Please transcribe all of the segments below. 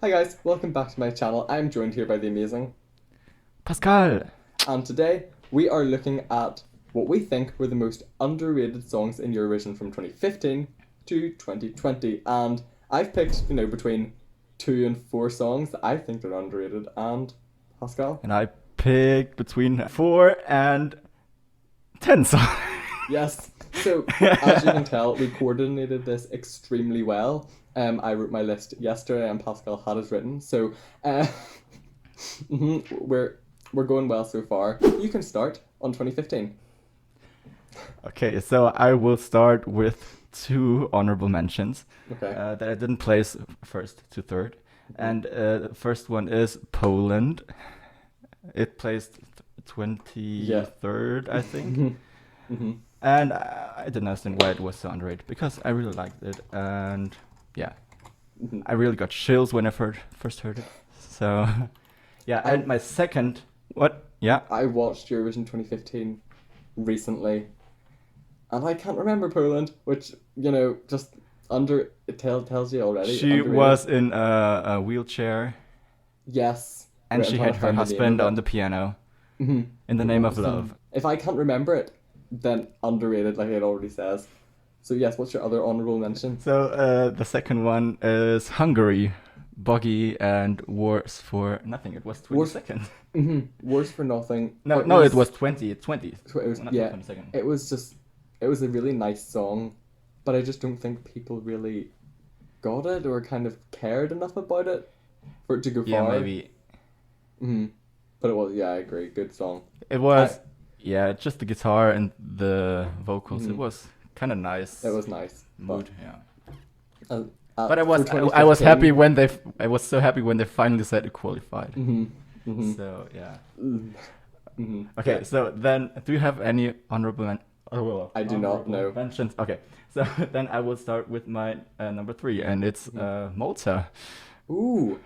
Hi guys, welcome back to my channel. I'm joined here by the amazing, Pascal. and today we are looking at what we think were the most underrated songs in Eurovision from 2015 to 2020. And I've picked, between 2 and 4 songs that I think are underrated. And Pascal? And I picked between 4 and 10 songs. Yes. So, as you can tell, we coordinated this extremely well. I wrote my list yesterday, and Pascal had it written. So, we're going well so far. You can start on 2015. Okay, so I will start with 2 honorable mentions Okay. that I didn't place first to third. And the first one is Poland. It placed 23rd, I think. And I didn't understand why it was so underrated, because I really liked it. And yeah, I really got chills when I first heard it. So yeah, and my second, what? Yeah. I watched Eurovision 2015 recently, and I can't remember Poland, which, just it tells you already. She underrated. was in a wheelchair. Yes. And Wait, she I'm had trying her to find husband the name on of the piano it. in the name of love. If I can't remember it, then underrated, like it already says. So yes, what's your other honorable mention? So the second one is Hungary, Boggy and Wars for Nothing. It was 22nd. Wars for Nothing. No, it was 20. It's 20. It was, not yeah, 22nd. it was a really nice song, but I just don't think people really got it or kind of cared enough about it for it to go Yeah, far. maybe. But it was, yeah, I agree, good song. It was, just the guitar and the vocals. It was kind of nice. It was nice. Mood, yeah. But I was happy when I was so happy when they finally said it qualified. So yeah. Okay, Yeah. so then do you have any honorable I do not know. mentions? Okay, so then I will start with my number 3, and it's Malta. Ooh.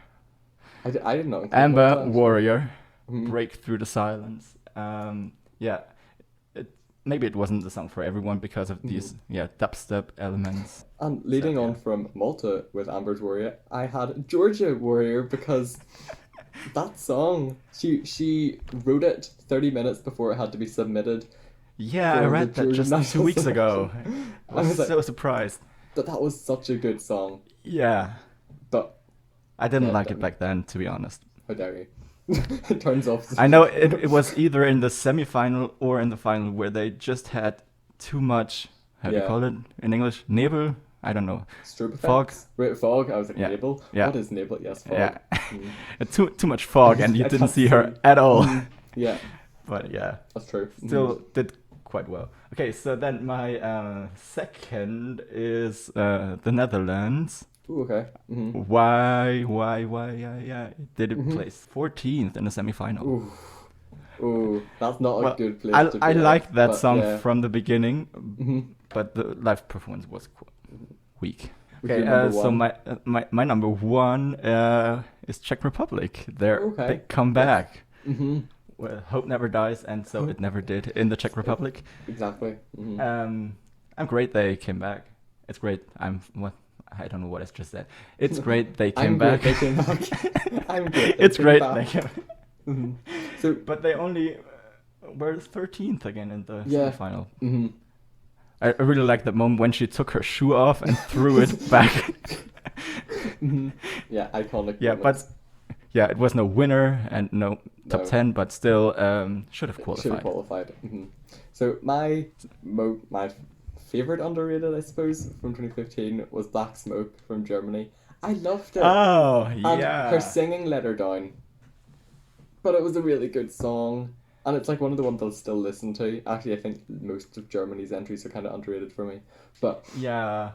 I did not include Amber Malta. Warrior, Break Through the Silence. Yeah, maybe it wasn't the song for everyone because of these dubstep elements. And leading on from Malta with Amber's Warrior, I had Georgia Warrior because that song, she wrote it 30 minutes before it had to be submitted. Yeah, I for read the that Georgia just 2 national weeks ago. selection. I was so surprised. That was such a good song. Yeah, But I didn't Yeah, like don't- it back then, to be honest. how dare you? It turns off. I know it was either in the semi-final or in the final where they just had too much, how do you Yeah. call it in English? Nebel? I don't know. Strobe Fog. effects. Wait, fog? I was like, Yeah. Nabel? Yeah. What is Nabel? Yes, fog. Yeah. Too much fog, and you I didn't can't see her see. at all. Yeah, But yeah, that's true. still did quite well. Okay, so then my second is the Netherlands. Ooh, okay. Why, yeah, did it place 14th in the semi-final? Ooh, that's not Well, a good place to be I at, liked that but song yeah. from the beginning, but the live performance was weak. Would Okay, you number so one? my number 1 is Czech Republic. Their Okay. big comeback. Well, hope never dies, and so it never did in the Czech Republic. Exactly. I'm great they came back. It's great. I don't know what I just said. It's great they came I'm back. great they came back. I'm great. It's great back. they came. So, But they only were 13th again in the Yeah. semifinal. I really liked that moment when she took her shoe off and threw it back. yeah, iconic. Yeah, moments. but yeah, it was no winner and no top No. 10, but still should have Should have qualified. qualified. So my favorite underrated, I suppose, from 2015 was Black Smoke from Germany. I loved it. Oh, And yeah. her singing let her down. But it was a really good song. And it's like one of the ones I'll still listen to. Actually, I think most of Germany's entries are kind of underrated for me. But Yeah.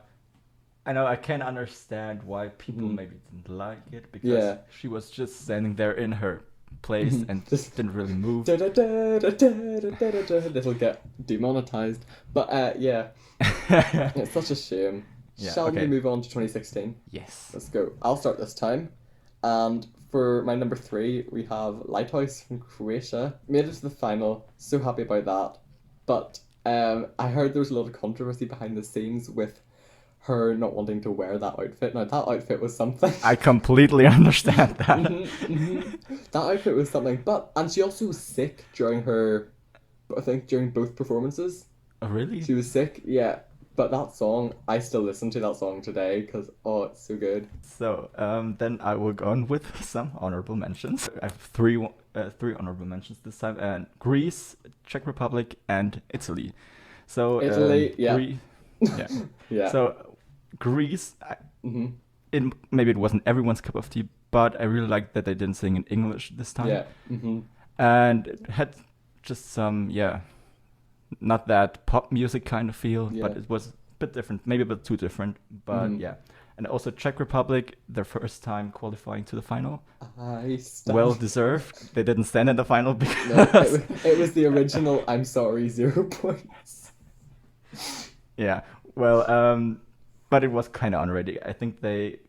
I know, I can understand why people maybe didn't like it, because Yeah. she was just standing there in her place and Just- didn't really move. this'll get demonetized. But yeah, it's such a shame. Yeah, Shall we okay. move on to 2016? Yes. Let's go. I'll start this time. And for my number 3, we have Lighthouse from Croatia. Made it to the final. So happy about that. But I heard there was a lot of controversy behind the scenes with her not wanting to wear that outfit. Now, that outfit was something. I completely understand that. That outfit was something. And she also was sick during during both performances. Oh, really? She was sick, yeah. But that song, I still listen to that song today because, oh, it's so good. So, then I will go on with some honorable mentions. I have three honorable mentions this time, and Greece, Czech Republic, and Italy. So Italy, yeah. Yeah. Yeah. So Greece, maybe it wasn't everyone's cup of tea, but I really liked that they didn't sing in English this time. Yeah. And it had just some, not that pop music kind of feel, but it was a bit different, maybe a bit too different, but yeah. And also Czech Republic, their first time qualifying to the final. Well deserved. They didn't stand in the final because... No, it was the original, I'm sorry, 0 points. Yeah, well, but it was kind of unready. I think they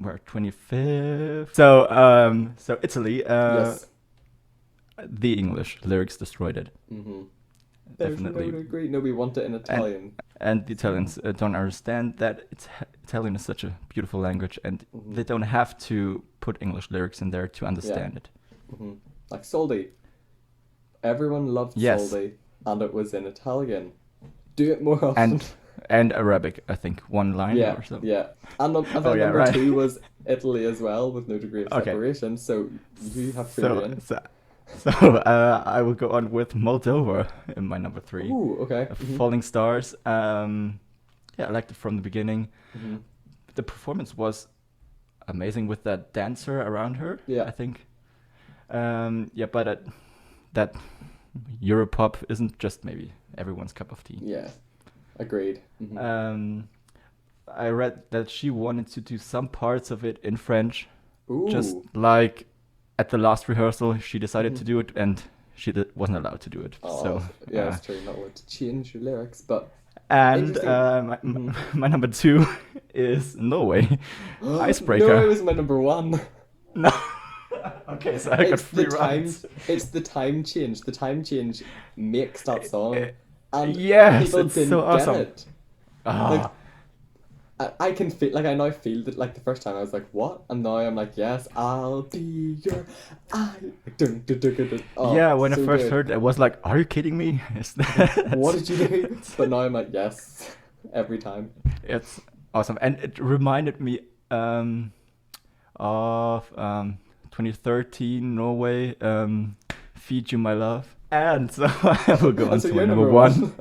were 25th. So Italy, Yes. the English lyrics destroyed it. Definitely. No, agree. No, we want it in Italian. And the Italians don't understand that Italian is such a beautiful language, and they don't have to put English lyrics in there to understand it. Like Soldi. Everyone loved Soldi, and it was in Italian. Do it more often. And Arabic, I think, one line or so. Yeah. And then number 2 was Italy as well, with no degree of separation. So you have freedom. So I will go on with Moldova in my number 3. Ooh, okay. Falling Stars. I liked it from the beginning. The performance was amazing with that dancer around her. Yeah, I think. But that Europop isn't just maybe everyone's cup of tea. Yeah, agreed. I read that she wanted to do some parts of it in French. Ooh. Just like at the last rehearsal, she decided to do it, and she wasn't allowed to do it. Oh, so yeah, it's true. Not allowed to change your lyrics, but. And my number 2 is Norway. Icebreaker. Norway was my number 1. No. Okay, so I got 3 rounds. It's the time change. The time change makes that song. And yes, people it's didn't so awesome. get it. Like, I can feel, like, I now feel that, like, the first time I was like, what? And now I'm like, yes, I'll be your yeah, when I first heard it, I was like, are you kidding me? What did you do? But now I'm like, yes, every time. It's awesome. And it reminded me of 2013 Norway, Feed You My Love. And so I will go on to my number 1.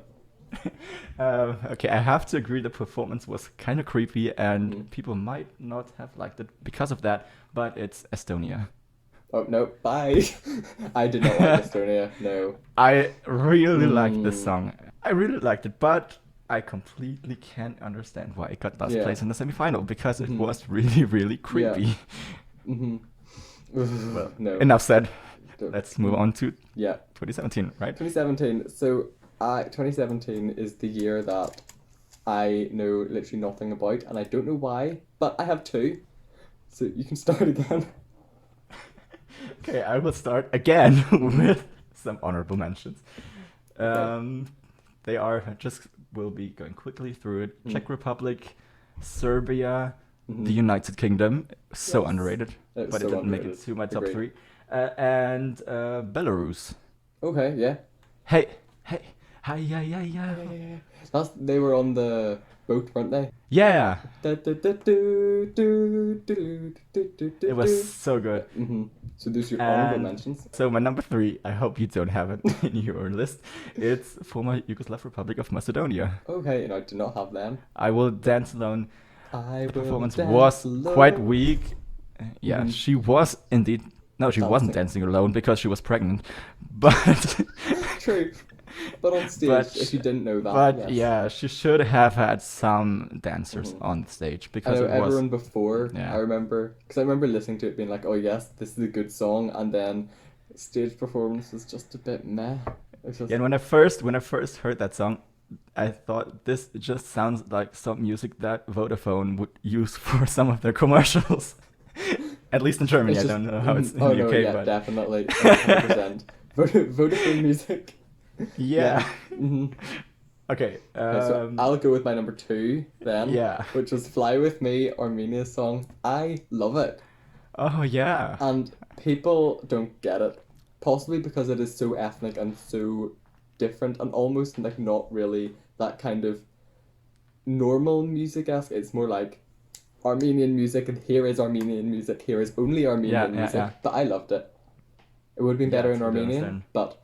Okay, I have to agree the performance was kind of creepy, and people might not have liked it because of that, but it's Estonia. Oh, no, bye. I did not like Estonia, no. I really liked this song. I really liked it, but I completely can't understand why it got last place in the semi-final, because it was really, really creepy. Yeah. Well, no. Enough said. Let's move on to 2017, right? 2017. So 2017 is the year that I know literally nothing about, and I don't know why, but I have 2. So you can start again. Okay, I will start again with some honorable mentions. They are, we'll be going quickly through it. Czech Republic, Serbia, the United Kingdom, so underrated, but it didn't make it to my top 3. And Belarus. Okay, yeah. Hey. They were on the boat, weren't they? Yeah. It was so good. So those are your honorable mentions. So my number 3, I hope you don't have it in your list. It's former Yugoslav Republic of Macedonia. Okay, and I do not have them. I Will Dance Alone. The performance was quite weak. Yeah, she was indeed. No, she wasn't dancing alone because she was pregnant. But true. But on stage, if you didn't know that. But yeah, she should have had some dancers on the stage, because I know everyone before. I remember listening to it being like, oh yes, this is a good song, and then stage performance was just a bit meh. And when I first heard that song, I thought this just sounds like some music that Vodafone would use for some of their commercials. At least in Germany, I don't know how it's in the UK. Yeah, but definitely, 100%. Vodafone music. Yeah. Okay. Okay, so I'll go with my number 2 then. Yeah. Which was "Fly With Me," Armenia's song. I love it. Oh yeah. And people don't get it. Possibly because it is so ethnic and so different and almost like not really that kind of normal music-esque. It's more like Armenian music, and here is Armenian music, here is only Armenian music. Yeah. But I loved it. It would have been Yeah, better in totally Armenian, understand. but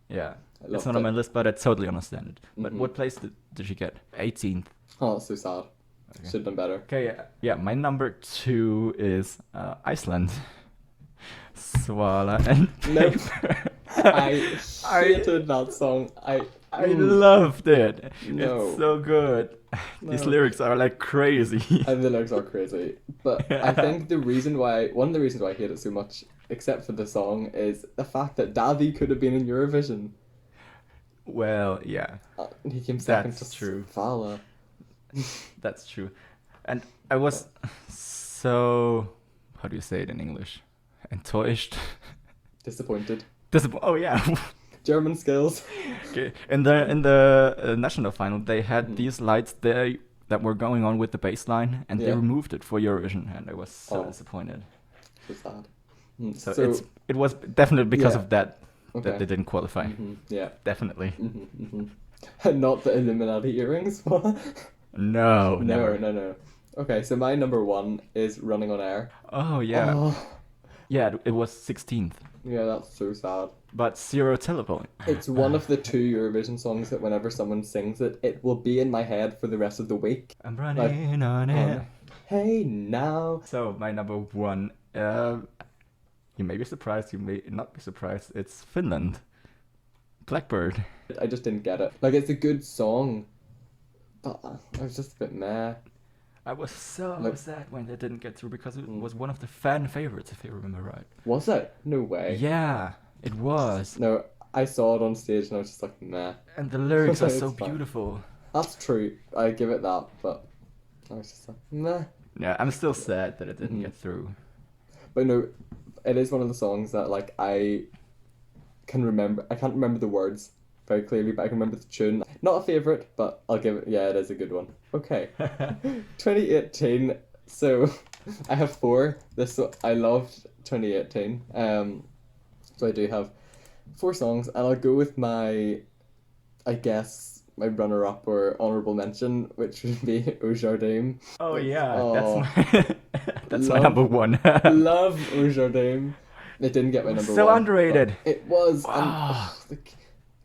Yeah. I It's loved not on it. my list, but I totally understand it. But Mhm. what place did you get? 18th. Oh, it's so sad. Okay. Should have done better. Okay, yeah, my number 2 is Iceland. Swala and Nope. Paper. I hated that song. I loved it. No. It's so good. These No. lyrics are like crazy. And the lyrics are crazy. But I think one of the reasons why I hate it so much, except for the song, is the fact that Daddy could have been in Eurovision. Well, yeah, And he came second That's to true. Svala. that's true. And I was so, how do you say it in English? Enttäuscht. Disappointed. Oh yeah. German skills. Okay. In the national final, they had Mhm. these lights there that were going on with the bass line, and they Yeah. removed it for Eurovision, and I was so Oh. disappointed. So sad. So it was definitely because Yeah. of that Okay. that they didn't qualify. Yeah. Definitely. And not the Illuminati earrings. No, never. No. Okay, so my number 1 is "Running on Air." Oh yeah, Oh, yeah. It was 16th, yeah, that's so sad. but 0 televote. It's one of the 2 Eurovision songs that whenever someone sings it, it will be in my head for the rest of the week. I'm running on it. Hey now. So my number 1. You may be surprised. You may not be surprised. It's Finland. Blackbird. I just didn't get it. Like, it's a good song, but I was just a bit meh. I was so Like- sad when they didn't get through because it Mm. was one of the fan favorites, if I remember right. Was it? No way. Yeah, it was. No, I saw it on stage and I was just like, meh. And the lyrics are It's so fine. beautiful. That's true. I give it that, but I was just like, meh. Yeah, I'm still sad that it didn't Mhm. get through. But no, it is one of the songs that like I can remember. I can't remember the words very clearly, but I can remember the tune. Not a favorite, but I'll give it. Yeah, it is a good one. Okay, 2018. So I have 4. I loved 2018. So I do have 4 songs, and I'll go with my, I guess, my runner-up or honorable mention, which would be "Au Jardin." Oh yeah, Oh. that's my that's my Love- number 1. Love "Au Jardin." It didn't get my number 1. So underrated. but It was. And, Wow.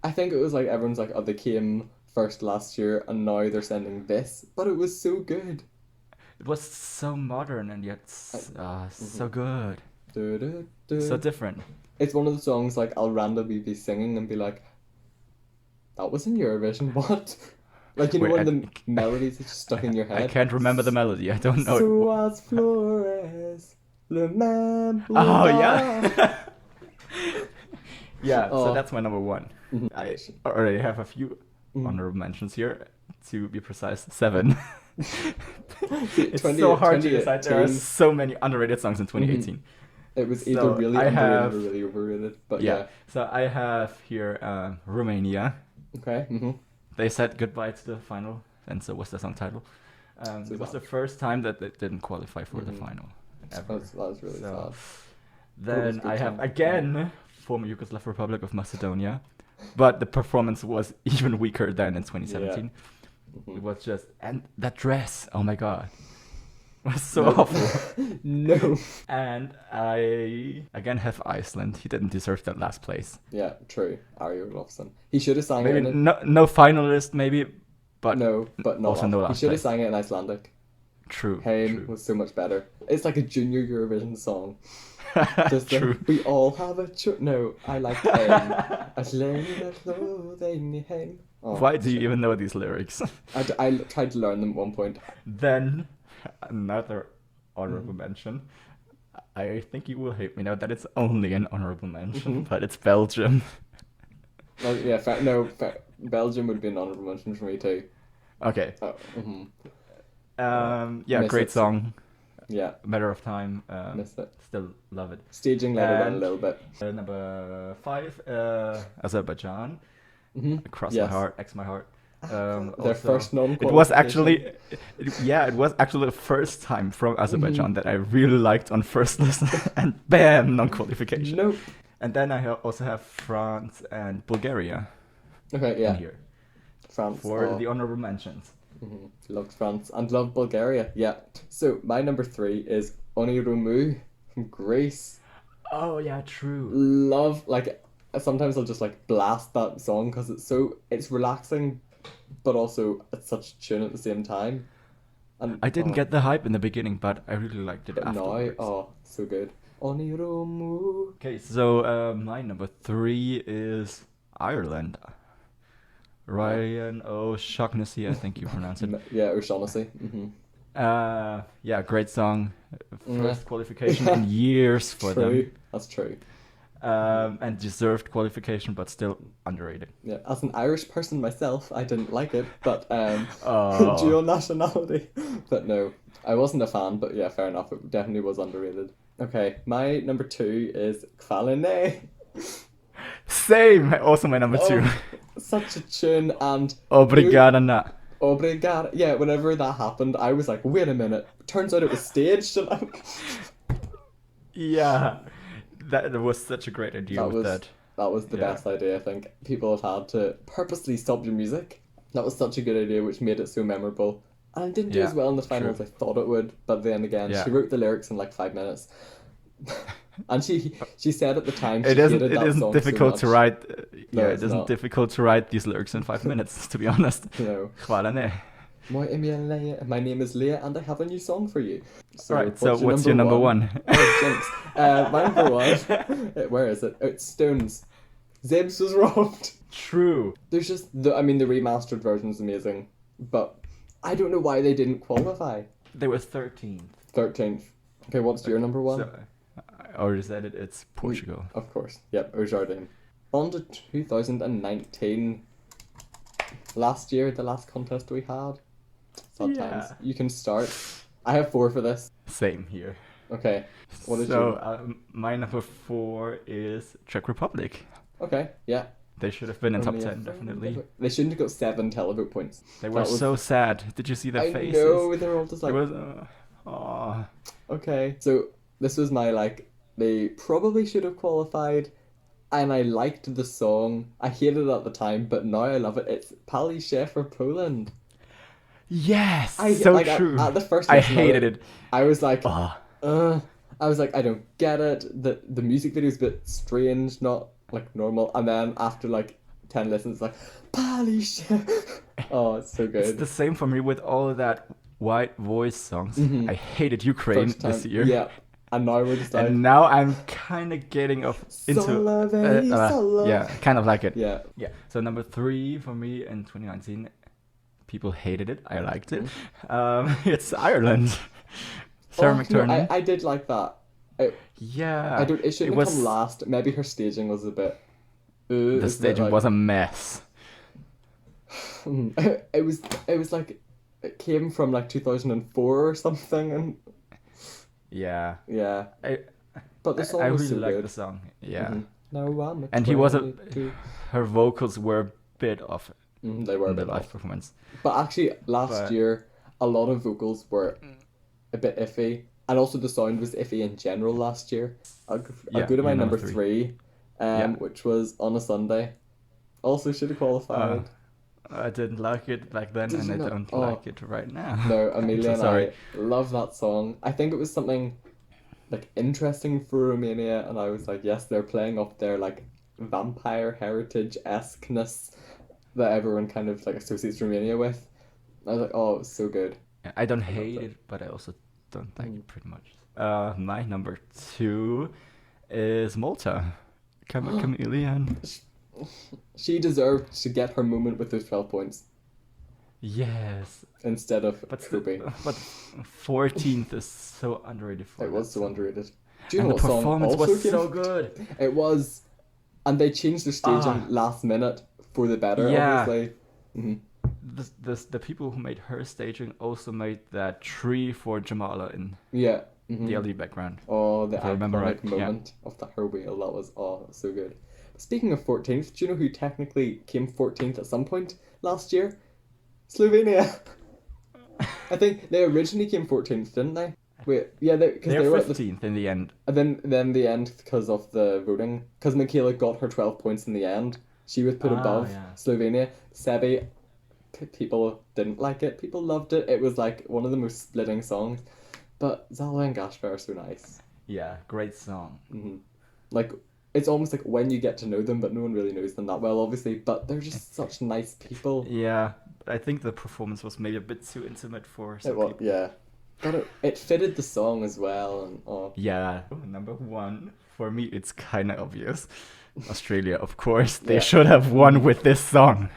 I think it was like everyone's like, oh, they came first last year and now they're sending this, but it was so good. It was so modern and yet so good, Du, du, du. so different. It's one of the songs like I'll randomly be singing and be like, that was in Eurovision, what? Like, you know, Wait, when the melodies are just stuck in your head. I can't remember the melody. I don't know. Sois Flores, le même Oh bouddha. yeah. Yeah, so Oh. that's my number 1. Mhm. I already have a few Mhm. honorable mentions here. To be precise, 7. It's 20 so hard to decide. There are 2018. so many underrated songs in 2018. It was So either really I underrated have- or really overrated, but Yeah. yeah. So I have here Romania. Okay. They said goodbye to the final, and so was the song title. So It was sad. the first time that they didn't qualify for the Mhm. final. Ever. That was really So, sad. Then good I have song. again former Yugoslav Republic of Macedonia, but the performance was even weaker than in 2017. Mhm. It was just, and that dress, oh my god, was so No. awful. No. And I again have Iceland. He didn't deserve that last place. Yeah, true. Ari Olofsson. He should have sang Maybe it in no finalist, maybe, but no, but not also no He last should have place. sang it in Icelandic. True. Haim True. was so much better. It's like a junior Eurovision song. Just True. we all have a no, I like Haim. Icelandic clothing, Haim. Oh, Why do you even know these lyrics? I tried to learn them at one point. Then another Mm. honorable mention. I think you will hate me now that it's only an honorable mention, Mhm. but it's Belgium. Well, yeah, Belgium would be an honorable mention for me too. Okay. Oh, mhm. Yeah, Miss great it. song. Yeah, Matter of Time. missed it. Still love it. Staging let her down a And- little bit. Number 5, Azerbaijan. Across Yes. My Heart, X My Heart. Their Also, first non-qualification. it was actually, it was actually the first time from Azerbaijan that I really liked on first listen, and bam, non-qualification. Nope. And then I also have France and Bulgaria Okay, yeah. in here France. for the honorable mentions. Loved France and loved Bulgaria. Yeah. So my number 3 is Onirumu from Greece. Oh yeah, true. Love, like, sometimes I'll just like blast that song because it's relaxing, but also it's such a tune at the same time. And I didn't get the hype in the beginning, but I really liked it but now, afterwards. so good. Onirumu. Okay, so my number 3 is Ireland. Ryan O'Shaughnessy, I think you pronounce it. Yeah, O'Shaughnessy. Yeah, great song. First qualification in years for them. That's true. And deserved qualification, but still underrated. Yeah, as an Irish person myself, I didn't like it, but Oh. dual nationality. But no, I wasn't a fan, but yeah, fair enough. It definitely was underrated. Okay, my number 2 is Kvaline. Same! Also my number 2. Such a tune, and Obrigada na. Obrigada. Yeah, whenever that happened, I was like, wait a minute. Turns out it was staged. And Yeah. That was such a great idea with that. That was the best idea, I think. People have had to purposely stop your music. That was such a good idea, which made it so memorable. And it didn't do as well in the final as I thought it would, but then again, she wrote the lyrics in like 5 minutes. And she said at the time she hated that song so much. It isn't difficult to write. No, it isn't difficult to write these lyrics in 5 minutes, to be honest. No. Hvala ne. My name is Leah, and I have a new song for you. So, Alright, so what's your number 1? Oh, jinx. My number 1, where is it? Oh, it's Stones. Zebs was robbed. True. There's just, the remastered version is amazing, but I don't know why they didn't qualify. They were 13th. 13th. Okay, what's your number 1? So, I already said it, it's Portugal. Of course. Yep, Ojardin. On to 2019. Last year, the last contest we had. Sad times. You can start. I have 4 for this. Same here. Okay. What is my number 4 is Czech Republic. Okay, yeah. They should have been in top 10, definitely. They shouldn't have got 7 televote points. They were so sad. Did you see their faces? I know, they were all just like... Okay, so this was my, like, they probably should have qualified, and I liked the song. I hated it at the time, but now I love it. It's Pali for Poland. Yes, true. At the first I hated it. I was like, I don't get it. The music video is a bit strange, not like normal. And then after like 10 listens, it's like, Pali Oh, it's so good. It's the same for me with all of that white voice songs. I hated Ukraine this year. Yeah. And now we're just like... And now I'm kind of getting into... yeah, kind of like it. Yeah. So number 3 for me in 2019, people hated it. I liked it. It's Ireland. Sarah McTurnan. No, I did like that. It shouldn't have come last. Maybe her staging was a bit... the staging was a mess. It was like... It came from like 2004 or something, and... Yeah. But the song I was really so liked good. the song. Yeah. No, and he was her vocals were a bit off. They were a bit live off. Performance. But actually, last year, a lot of vocals were a bit iffy, and also the sound was iffy in general last year. I'll go to my number 3, which was On a Sunday. Also should have qualified. I didn't like it back then, and I don't like it right now. No, Amelia so and I love that song. I think it was something like interesting for Romania, and I was like, yes, they're playing up their like vampire heritage-esqueness that everyone kind of like associates Romania with. I was like, oh, it was so good. I don't hate it, but I also don't like it pretty much. My number 2 is Malta. Chameleon. She deserved to get her moment with those 12 points. Yes. Instead of Kobe. But 14th is so underrated for it. Was so underrated. Do you know what the performance song also was so good. It was. And they changed their staging last minute for the better, obviously. The people who made her staging also made that tree for Jamala in the LED background. Oh, the iconic iconic moment of her wheel. That was so good. speaking of 14th, do you know who technically came 14th at some point last year? Slovenia. I think they originally came 14th, didn't they? Wait, yeah, because They're they were at the 15th in the end. and then the end because of the voting. Because Michaela got her 12 points in the end. She was put above Yeah. Slovenia. Sebi, people didn't like it. People loved it. It was like one of the most splitting songs. But Zala and Gaspar are so nice. Yeah, great song. Mm-hmm. Like, it's almost like when you get to know them, but no one really knows them that well, obviously. But they're just such nice people. Yeah, but I think the performance was maybe a bit too intimate for some people. Yeah. But it fitted the song as well. And Yeah, number 1, for me, it's kind of obvious. Australia, of course. They Yeah. should have won with this song.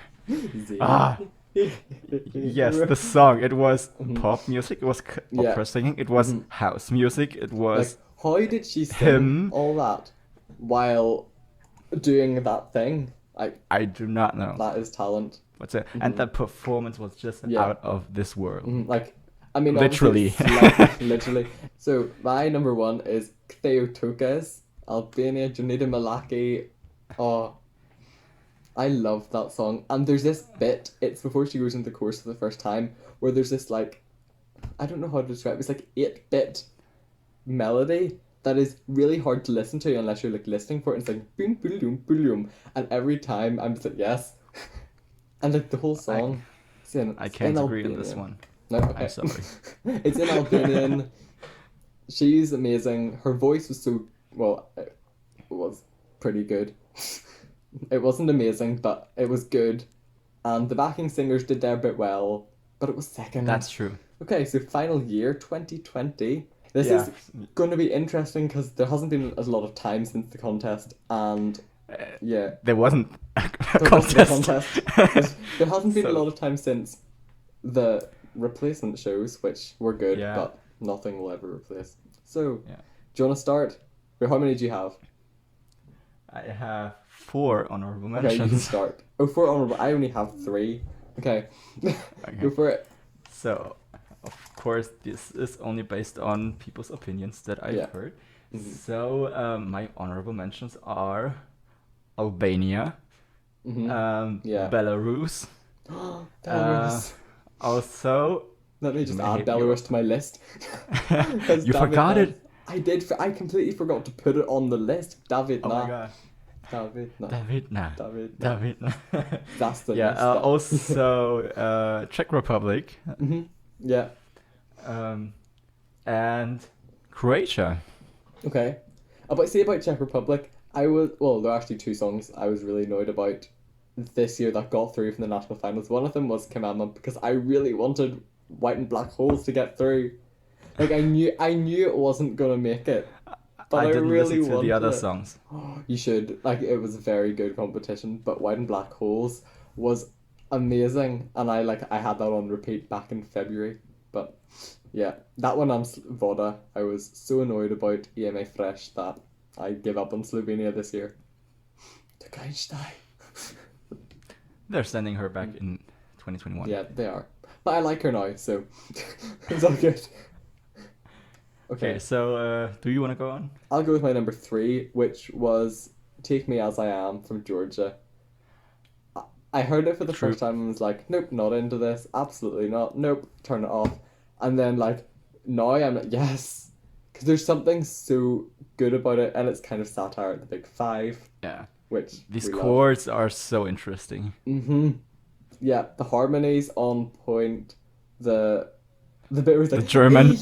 Ah. Yes, the song. It was pop music. It was Yeah. opera singing. It was house music. It was Like, how did she sing him. all that while doing that thing? Like, I do not know. that is talent. What's it? And that performance was just Yeah. out of this world. Like, I mean, Literally. obviously it's like, literally. So my number 1 is Theotokes, Albania, Jonida Malaki. Oh, I love that song. And there's this bit, it's before she goes into the chorus for the first time, where there's this, like, I don't know how to describe it, it's like 8-bit melody that is really hard to listen to unless you're, like, listening for it. It's like, boom, boom, boom, boom. And every time I'm just like, yes. And, like, the whole song. I can't agree on this one. No, okay. I'm sorry. It's in Albanian. She's amazing. Her voice was so, well, it was pretty good. It wasn't amazing, but it was good. And the backing singers did their bit well, but it was second. That's true. Okay, so final year, 2020. This Yeah. is going to be interesting because there hasn't been a lot of time since the contest, and yeah. There wasn't a There wasn't a contest. contest. There hasn't been a So- lot of time since the replacement shows, which were good, Yeah. but nothing will ever replace. So, Yeah. do you want to start? Or how many do you have? I have 4 honorable Okay, you can mentions. start. Oh, 4 honorable. I only have 3. Okay. Go for it. So, of course, this is only based on people's opinions that I've Yeah. heard. So, my honorable mentions are Albania, Yeah. Belarus. Belarus. Also, Let me just May add hit Belarus to my list. 'Cause you David forgot Nas- it. I did. I completely forgot to put it on the list. David, Oh nah. my god. David, nah. David, nah. David, nah. David, nah. That's the Yeah, list. also Czech Republic Yeah. and Croatia. Okay. About Czech Republic, there are actually 2 songs I was really annoyed about this year that got through from the national finals. One of them was Commandment because I really wanted White and Black Holes to get through. Like I knew it wasn't gonna make it, but I didn't really listen to wanted the other it. songs. You should. Like it was a very good competition, but White and Black Holes was amazing, and I had that on repeat back in February. But yeah, that one and Voda, I was so annoyed about EMA Fresh that I give up on Slovenia this year. To Kleinstein. They're sending her back in 2021. Yeah, they are. But I like her now, so it's all good. Okay, so do you want to go on? I'll go with my number 3, which was Take Me As I Am from Georgia. I heard it for the first time and was like, nope, not into this. Absolutely not. Nope, turn it off. And then, now I'm like, yes. Because there's something so good about it, and it's kind of satire at the Big Five. Yeah. Which These we love. chords are so interesting. Yeah, the harmonies on point. The bit where it's like,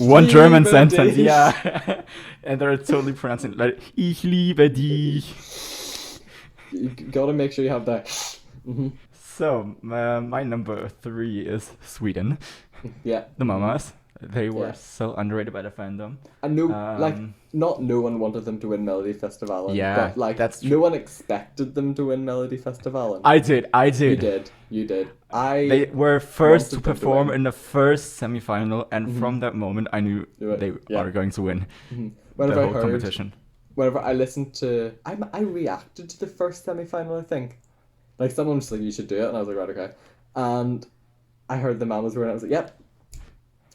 One "Ich German liebe sentence, dich." yeah. And they're totally pronouncing it like, Ich liebe dich. You gotta make sure you have that. So, my number 3 is Sweden. Yeah. The Mamas. They were Yeah. so underrated by the fandom. And not no one wanted them to win Melody Festival. Yeah, but that's no one expected them to win Melody Festival. I did. You did. They were first to wanted them to perform win. in the first semi-final, and from that moment, I knew they Yeah. are going to win Whenever the I whole heard, competition. whenever I listened to, I reacted to the first semi-final. I think, someone was like, "You should do it," and I was like, "Right, okay." And I heard the Mamas were in. I was like, "Yep."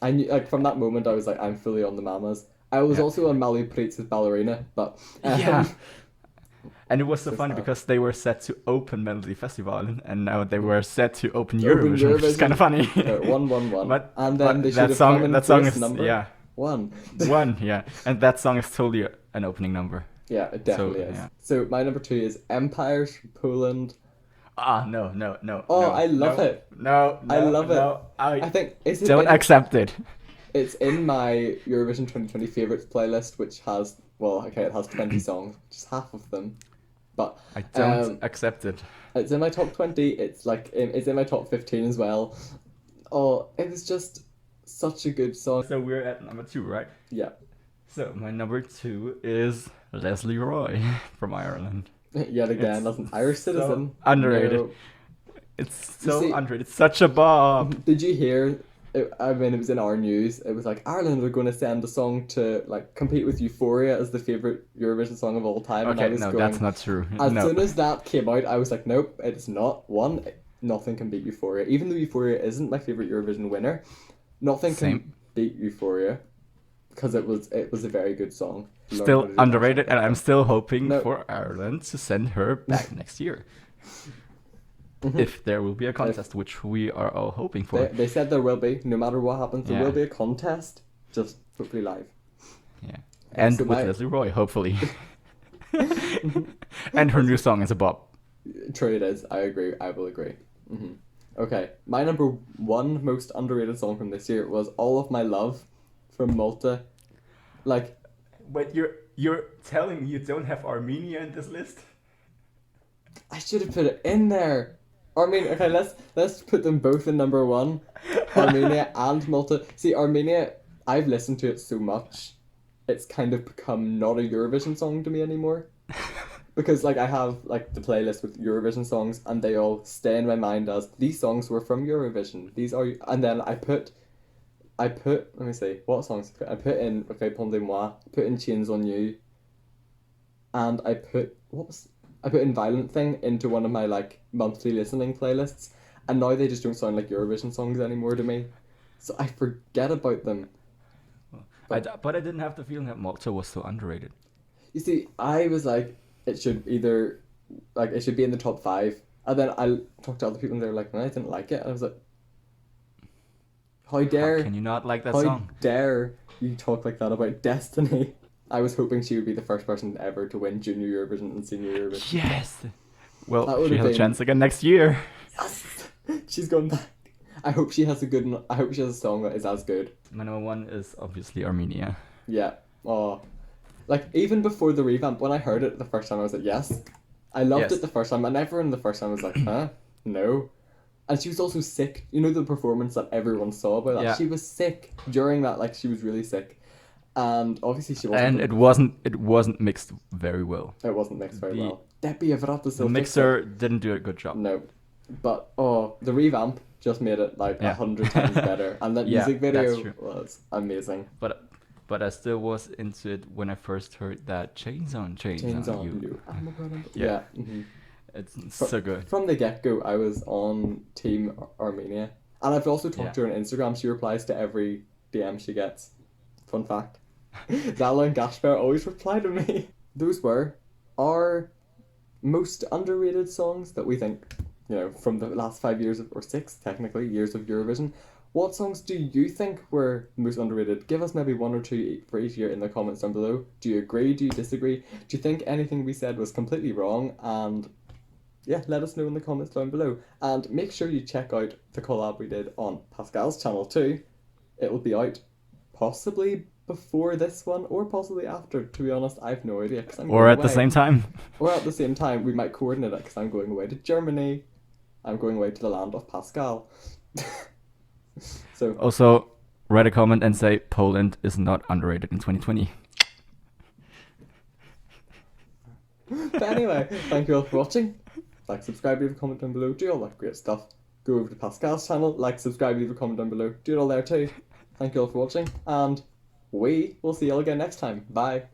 I knew, from that moment, I was like, "I'm fully on the Mamas." I was also on Mali Pritz's Ballerina, but Yeah. And it was so So funny sad. because they were set to open Melody Festival, and now they were set to open Open Eurovision, which is kind of funny. 1-1-1. But And then they should that have song, come in that song first is number. yeah, 1. yeah, and that song is totally an opening number. Yeah, it definitely is. yeah. So my number 2 is Empires from Poland. No. Oh, no, I love it. No, I love it. no, I think is it don't in, accept it. It's in my Eurovision 2020 favorites playlist, which has it has 20 songs, which is half of them. But I don't accept it. it's in my top 20. It's it's in my top 15 as well. Oh, it was just such a good song. So we're at number 2, right? Yeah. So my number 2 is Leslie Roy from Ireland. Yet again, as an Irish citizen. Underrated. No. It's so see- underrated. It's such a bob. Did you hear? It was in our news. It was like Ireland are going to send a song to like compete with Euphoria as the favorite Eurovision song of all time. And I Okay, was no, going, that's not true. As No. soon as that came out, I was like, nope, it's not. One, nothing can beat Euphoria. Even though Euphoria isn't my favorite Eurovision winner, nothing Same. can beat Euphoria because it was a very good song. Still underrated, and I'm still hoping No. for Ireland to send her back next year. If there will be a contest, which we are all hoping for. They said there will be. No matter what happens, there Yeah. will be a contest. Just hopefully live. Yeah. And so with my- Leslie Roy, hopefully. And her new song is a bop. True, it is. I agree. I will agree. Okay, my number 1 most underrated song from this year was "All of My Love" from Malta. Like, But you're telling me you don't have Armenia in this list? I should have put it in there. Armenia. Okay, let's put them both in number 1. Armenia and Malta. See, Armenia, I've listened to it so much, it's kind of become not a Eurovision song to me anymore. Because like I have like the playlist with Eurovision songs, and they all stay in my mind as these songs were from Eurovision. These are, and then I put. Let me see what songs I put in. Okay, Pondez-moi. Put in Chains on You. And I put in Violent Thing into one of my like monthly listening playlists, and now they just don't sound like Eurovision songs anymore to me, so I forget about them. But I didn't have the feeling that Malta was so underrated. You see, I was like, it should be in the top 5, and then I talked to other people and they were like, no, I didn't like it. And I was like, how dare? How can you not like that How song? dare you talk like that about Destiny? I was hoping she would be the first person ever to win Junior Eurovision and Senior Eurovision. Yes. That Well, would she have has a been- chance again next year. Yes, she's going back. I hope she has a song that is as good. My number 1 is obviously Armenia. Yeah. Oh, like even before the revamp, when I heard it the first time, I was like, yes. I loved Yes. it the first time, and everyone the first time was like, huh, no. And she was also sick. You know the performance that everyone saw about that. Yeah. She was sick during that. Like she was really sick, and obviously she wasn't. And it wasn't mixed very well. It wasn't mixed very the- well. Debbie Avrata The mixer didn't do a good job. No, but the revamp just made it like 100 times better, and that Yeah, music that's video true. was amazing. But I still was into it when I first heard that Chains on Chains on You. you. Yeah. Yeah. Mhm. It's so good. From the get-go, I was on Team Armenia. And I've also talked to her on Instagram. She replies to every DM she gets. Fun fact. Zala and Gashper always reply to me. Those were our most underrated songs that we think, from the last 5 years, or 6, technically, years of Eurovision. What songs do you think were most underrated? Give us maybe 1 or 2 for each year in the comments down below. Do you agree? Do you disagree? Do you think anything we said was completely wrong? And yeah, let us know in the comments down below. And make sure you check out the collab we did on Pascal's channel too. It will be out possibly before this one or possibly after. To be honest, I have no idea. 'Cause I'm Or going at the away. same time. Or at the same time, we might coordinate it because I'm going away to Germany. I'm going away to the land of Pascal. So, Also, write a comment and say Poland is not underrated in 2020. but anyway, thank you all for watching. Like, subscribe, leave a comment down below. Do all that great stuff. Go over to Pascal's channel. Like, subscribe, leave a comment down below. Do it all there too. Thank you all for watching. And we will see you all again next time. Bye.